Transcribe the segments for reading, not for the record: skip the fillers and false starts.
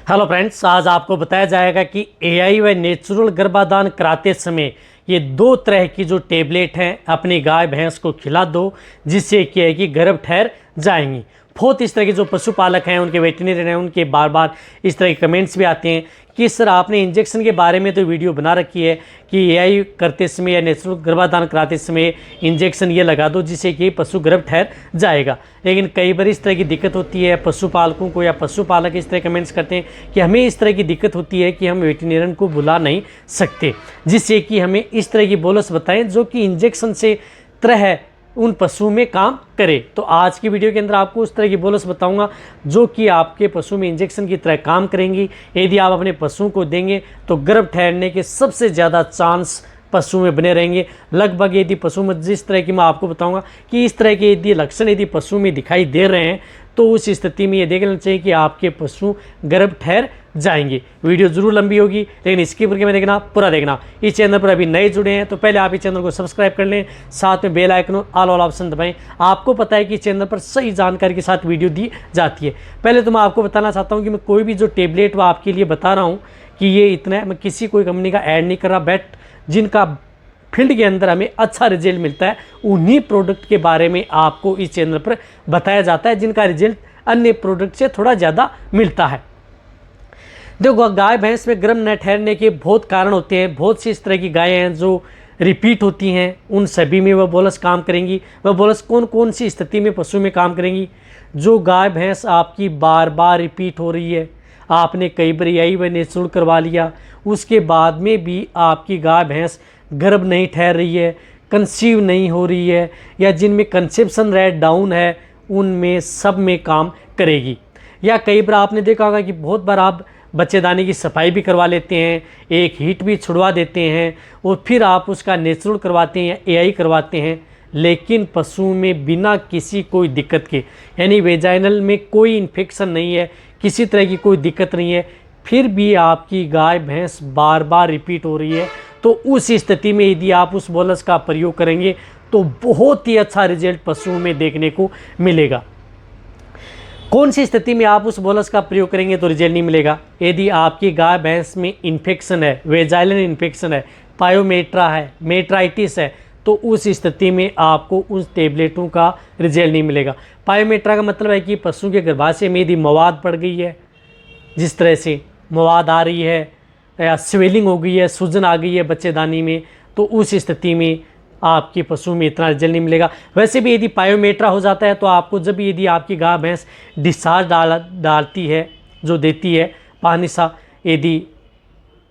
Hello friends, आज आपको बताया जाएगा कि एआई व नेचुरल गर्भाधान कराते समय ये दो तरह की जो टेबलेट हैं अपनी गाय भैंस को खिला दो, जिससे क्या है कि गर्भ ठहर जाएंगी। बहुत इस तरह के जो पशुपालक हैं, उनके वेटरनरी हैं, उनके बार बार इस तरह के कमेंट्स भी आते हैं कि सर आपने इंजेक्शन के बारे में तो वीडियो बना रखी है कि एआई करते समय या नेचुरल गर्भाधान कराते समय इंजेक्शन ये लगा दो जिससे कि पशु गर्भ ठहर जाएगा। लेकिन कई बार इस तरह की दिक्कत होती है पशुपालकों को, या पशुपालक इस तरह कमेंट्स करते हैं कि हमें इस तरह की दिक्कत होती है कि हम वेटरनरियन को बुला नहीं सकते, जिससे कि हमें इस तरह की बोलस बताएं जो कि इंजेक्शन से तरह उन पशु में काम करे। तो आज की वीडियो के अंदर आपको उस तरह की बोलस बताऊंगा जो कि आपके पशु में इंजेक्शन की तरह काम करेंगी। यदि आप अपने पशुओं को देंगे तो गर्भ ठहरने के सबसे ज़्यादा चांस पशु में बने रहेंगे। लगभग यदि पशु में जिस तरह की मैं आपको बताऊंगा कि इस तरह के यदि लक्षण यदि पशु में दिखाई दे रहे हैं तो उस स्थिति में ये देख लेना चाहिए कि आपके पशु गर्भ ठहर जाएंगे। वीडियो जरूर लंबी होगी लेकिन इसके ऊपर में देखना, पूरा देखना। इस चैनल पर अभी नए जुड़े हैं तो पहले आप इस चैनल को सब्सक्राइब कर लें, साथ में बेल आइकन ऑल ऑप्शन दबाएं। आपको पता है कि चैनल पर सही जानकारी के साथ वीडियो दी जाती है। पहले तो मैं आपको बताना चाहता हूँ कि मैं कोई भी जो टेबलेट वो आपके लिए बता रहा हूँ कि ये इतना, मैं किसी कोई कंपनी का ऐड नहीं कर रहा, बट जिनका फील्ड के अंदर हमें अच्छा रिजल्ट मिलता है उन्हीं प्रोडक्ट के बारे में आपको इस चैनल पर बताया जाता है जिनका रिजल्ट अन्य प्रोडक्ट से थोड़ा ज़्यादा मिलता है। देखो, गाय भैंस में गर्भ न ठहरने के बहुत कारण होते हैं। बहुत सी इस तरह की गायें हैं जो रिपीट होती हैं, उन सभी में वह बोलस काम करेंगी। वह बोलस कौन कौन सी स्थिति में पशु में काम करेंगी? जो गाय भैंस आपकी बार बार रिपीट हो रही है, आपने कई बार एआई व नेचुरल करवा लिया, उसके बाद में भी आपकी गाय भैंस गर्भ नहीं ठहर रही है, कंसीव नहीं हो रही है, या जिनमें कंसेप्शन रेट डाउन है, उनमें सब में काम करेगी। या कई बार आपने देखा होगा कि बहुत बार आप बच्चेदानी की सफाई भी करवा लेते हैं, एक हीट भी छुड़वा देते हैं और फिर आप उसका नेचुरल करवाते हैं या एआई करवाते हैं, लेकिन पशु में बिना किसी कोई दिक्कत के, यानी वेजाइनल में कोई इन्फेक्शन नहीं है, किसी तरह की कोई दिक्कत नहीं है, फिर भी आपकी गाय भैंस बार बार रिपीट हो रही है, तो उस स्थिति में यदि आप उस बोलस का प्रयोग करेंगे तो बहुत ही अच्छा रिजल्ट पशुओं में देखने को मिलेगा। कौन सी स्थिति में आप उस बोलस का प्रयोग करेंगे तो रिजल्ट नहीं मिलेगा? यदि आपकी गाय भैंस में इन्फेक्शन है, वेजाइनल इन्फेक्शन है, पायोमेट्रा है, मेट्राइटिस है, तो उस स्थिति में आपको उस टेबलेटों का रिजल्ट नहीं मिलेगा। पायोमेट्रा का मतलब है कि पशु के गर्भाशय में यदि मवाद पड़ गई है, जिस तरह से मवाद आ रही है या स्वेलिंग हो गई है, सूजन आ गई है बच्चेदानी में, तो उस स्थिति में आपके पशु में इतना रिजल्ट नहीं मिलेगा। वैसे भी यदि पायोमेट्रा हो जाता है तो आपको जब यदि आपकी गाय भैंस डिस्चार्ज डालती है, जो देती है पानी सा, यदि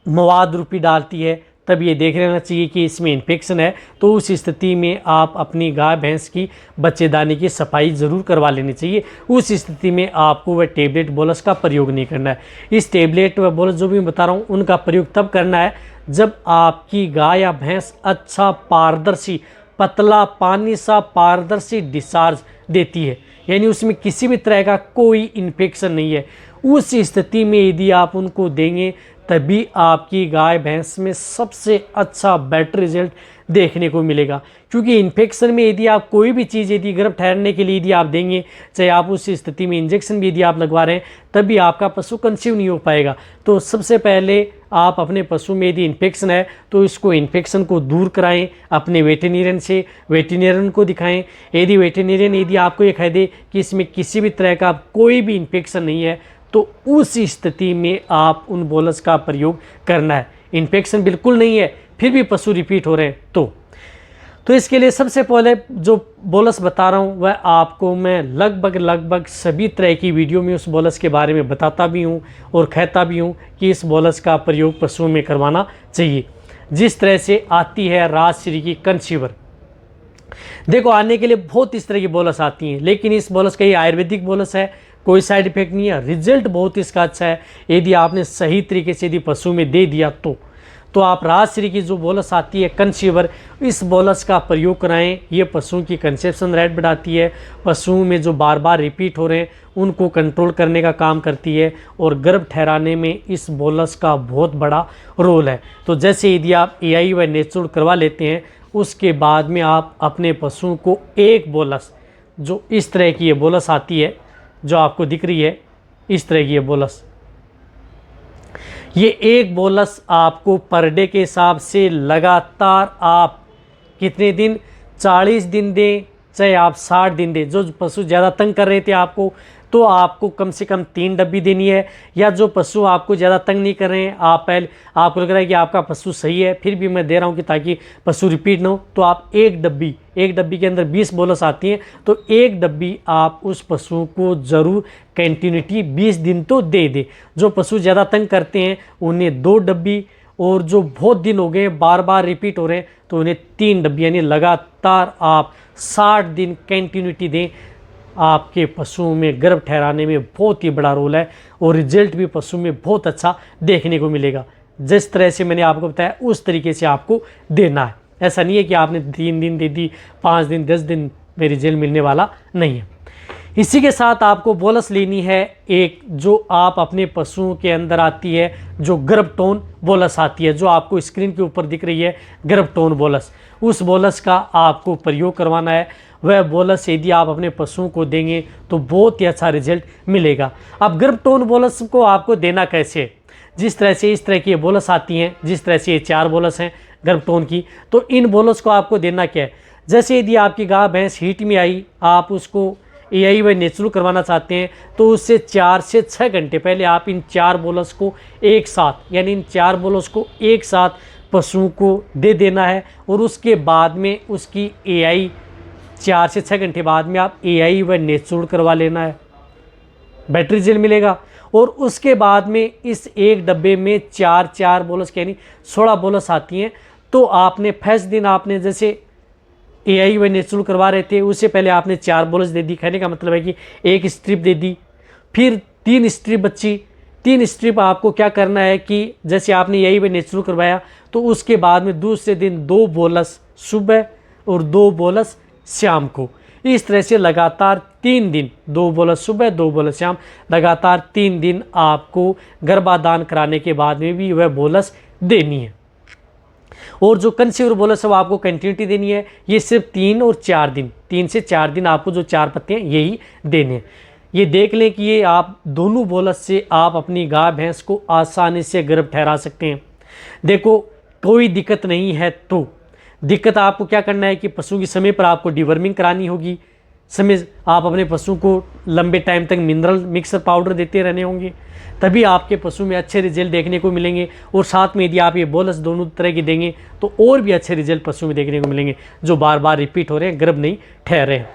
मवाद रूपी डालती है, तब ये देख लेना चाहिए कि इसमें इन्फेक्शन है। तो उस स्थिति में आप अपनी गाय भैंस की बच्चेदानी की सफाई ज़रूर करवा लेनी चाहिए। उस स्थिति में आपको वह टेबलेट बोलस का प्रयोग नहीं करना है। इस टेबलेट व बोलस जो भी मैं बता रहा हूँ उनका प्रयोग तब करना है जब आपकी गाय या भैंस अच्छा पारदर्शी, पतला पानी सा पारदर्शी डिस्चार्ज देती है, यानी उसमें किसी भी तरह का कोई इन्फेक्शन नहीं है। उस स्थिति में यदि आप उनको देंगे तभी आपकी गाय भैंस में सबसे अच्छा बेटर रिजल्ट देखने को मिलेगा। क्योंकि इन्फेक्शन में यदि आप कोई भी चीज़ यदि गर्भ ठहरने के लिए यदि आप देंगे, चाहे आप उस स्थिति में इंजेक्शन भी यदि आप लगवा रहे हैं, तभी आपका पशु कंसीव नहीं हो पाएगा। तो सबसे पहले आप अपने पशु में यदि इन्फेक्शन है तो इसको इन्फेक्शन को दूर कराएं अपने वेटरनरियन से, वेटरनरियन को दिखाएं। यदि वेटरनरियन यदि आपको ये कह दे कि इसमें किसी भी तरह का कोई भी इन्फेक्शन नहीं है, तो उस स्थिति में आप उन बोलस का प्रयोग करना है। इन्फेक्शन बिल्कुल नहीं है फिर भी पशु रिपीट हो रहे हैं तो इसके लिए सबसे पहले जो बोलस बता रहा हूँ वह आपको मैं लगभग सभी तरह की वीडियो में उस बोलस के बारे में बताता भी हूँ और कहता भी हूँ कि इस बोलस का प्रयोग पशुओं में करवाना चाहिए। जिस तरह से आती है राजश्री की कंसीवर, देखो आने के लिए बहुत इस तरह की बोलस आती हैं, लेकिन इस बोलस का ये आयुर्वेदिक बोलस है, कोई साइड इफेक्ट नहीं है, रिजल्ट बहुत इसका अच्छा है। यदि आपने सही तरीके से यदि पशु में दे दिया तो आप राजश्री की जो बोलस आती है कंसीवर, इस बोलस का प्रयोग कराएं। ये पशुओं की कंसेप्शन रेट बढ़ाती है, पशुओं में जो बार बार रिपीट हो रहे हैं उनको कंट्रोल करने का काम करती है और गर्भ ठहराने में इस बोलस का बहुत बड़ा रोल है। तो जैसे यदि आप एआई व नेचुरल करवा लेते हैं, उसके बाद में आप अपने पशुओं को एक बोलस, जो इस तरह की ये बोलस आती है जो आपको दिख रही है, इस तरह की ये बोलस। ये एक बोलस आपको पर डे के हिसाब से लगातार आप कितने दिन, 40 दिन दें चाहे आप 60 दिन दें। जो पशु ज़्यादा तंग कर रहे थे आपको, तो आपको कम से कम 3 डब्बी देनी है। या जो पशु आपको ज़्यादा तंग नहीं कर रहे हैं, आप पहले आपको लग रहा है कि आपका पशु सही है, फिर भी मैं दे रहा हूँ कि ताकि पशु रिपीट ना हो, तो आप एक डब्बी के अंदर 20 बोलस आती हैं, तो एक डब्बी आप उस पशु को ज़रूर कंटिन्यूटी 20 दिन तो दे दे। जो पशु ज़्यादा तंग करते हैं उन्हें 2 डब्बी, और जो बहुत दिन हो गए बार बार रिपीट हो रहे हैं तो उन्हें 3 डब्बी, यानी लगातार आप 60 दिन कंटिन्यूटी दें। आपके पशुओं में गर्भ ठहराने में बहुत ही बड़ा रोल है और रिजल्ट भी पशु में बहुत अच्छा देखने को मिलेगा। जिस तरह से मैंने आपको बताया उस तरीके से आपको देना है। ऐसा नहीं है कि आपने 3 दिन दे दी, 5 दिन 10 दिन में रिजल्ट मिलने वाला नहीं है। इसी के साथ आपको बोलस लेनी है एक, जो आप अपने पशुओं के अंदर आती है, जो गर्भटोन बोलस आती है, जो आपको स्क्रीन के ऊपर दिख रही है गर्भटोन बोलस। उस बोलस का आपको प्रयोग करवाना है। वह बोलस यदि आप अपने पशुओं को देंगे तो बहुत ही अच्छा रिजल्ट मिलेगा। अब गर्भटोन बोलस को आपको देना कैसे? जिस तरह से इस तरह की बोलस आती हैं, जिस तरह से ये 4 बोलस हैं गर्भटोन की, तो इन बोलस को आपको देना क्या है? जैसे यदि आपकी गाय भैंस हीट में आई, आप उसको एआई व नेचुरल करवाना चाहते हैं, तो उससे 4 से 6 घंटे पहले आप इन 4 बोलस को एक साथ, यानी इन 4 बोलस को एक साथ पशुओं को दे देना है। और उसके बाद में उसकी एआई 4 से 6 घंटे बाद में आप एआई व नेचुरल करवा लेना है, बैटरी जेल मिलेगा। और उसके बाद में इस एक डब्बे में 4 बोलस यानी 16 बोलस आती हैं। तो आपने फर्स्ट दिन आपने जैसे एआई व नेचुरल करवा रहे थे, उससे पहले आपने 4 बोलस दे दी। कहने का मतलब है कि एक स्ट्रिप दे दी, फिर 3 स्ट्रिप बची। 3 स्ट्रिप आपको क्या करना है कि जैसे आपने एआई व नेचुरल करवाया, तो उसके बाद में दूसरे दिन 2 बोलस सुबह और 2 बोलस शाम को। इस तरह से लगातार 3 दिन, 2 बोलस सुबह 2 बोलस शाम, लगातार 3 दिन आपको गर्भाधान कराने के बाद में भी वह बोलस देनी है। और जो कंसीवर बोलस है वो आपको कंटिन्यूटी देनी है। ये सिर्फ 3 और 4 दिन, 3 से 4 दिन आपको जो 4 पत्ते हैं यही देने हैं। ये देख लें कि ये आप दोनों बोलस से आप अपनी गाय भैंस को आसानी से गर्भ ठहरा सकते हैं। देखो कोई दिक्कत नहीं है, तो दिक्कत आपको क्या करना है कि पशु की समय पर आपको डिवर्मिंग करानी होगी। समय आप अपने पशु को लंबे टाइम तक मिनरल मिक्सर पाउडर देते रहने होंगे, तभी आपके पशु में अच्छे रिजल्ट देखने को मिलेंगे। और साथ में यदि आप ये बोलस दोनों तरह की देंगे तो और भी अच्छे रिजल्ट पशु में देखने को मिलेंगे, जो बार बार रिपीट हो रहे हैं, गर्भ नहीं ठहरे हैं।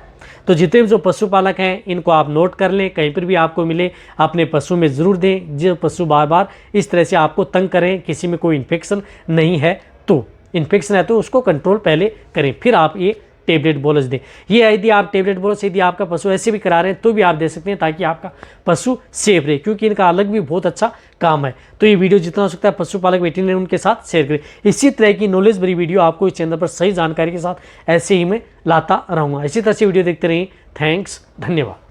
तो जितने भी जो पशुपालक हैं इनको आप नोट कर लें, कहीं पर भी आपको मिले अपने पशु में ज़रूर दें। जो पशु बार बार इस तरह से आपको तंग करें, किसी में कोई इन्फेक्शन नहीं है, तो इन्फेक्शन है तो उसको कंट्रोल पहले करें, फिर आप ये टेबलेट बोलस दें। ये यदि आप टेबलेट बोलस यदि आपका पशु ऐसे भी करा रहे हैं तो भी आप दे सकते हैं, ताकि आपका पशु सेफ रहे, क्योंकि इनका अलग भी बहुत अच्छा काम है। तो ये वीडियो जितना हो सकता है पशुपालक वेटरनरी उनके साथ शेयर करें। इसी तरह की नॉलेज भरी वीडियो आपको इस चैनल पर सही जानकारी के साथ ऐसे ही मैं लाता रहूँगा। इसी तरह से वीडियो देखते रहिए। थैंक्स, धन्यवाद।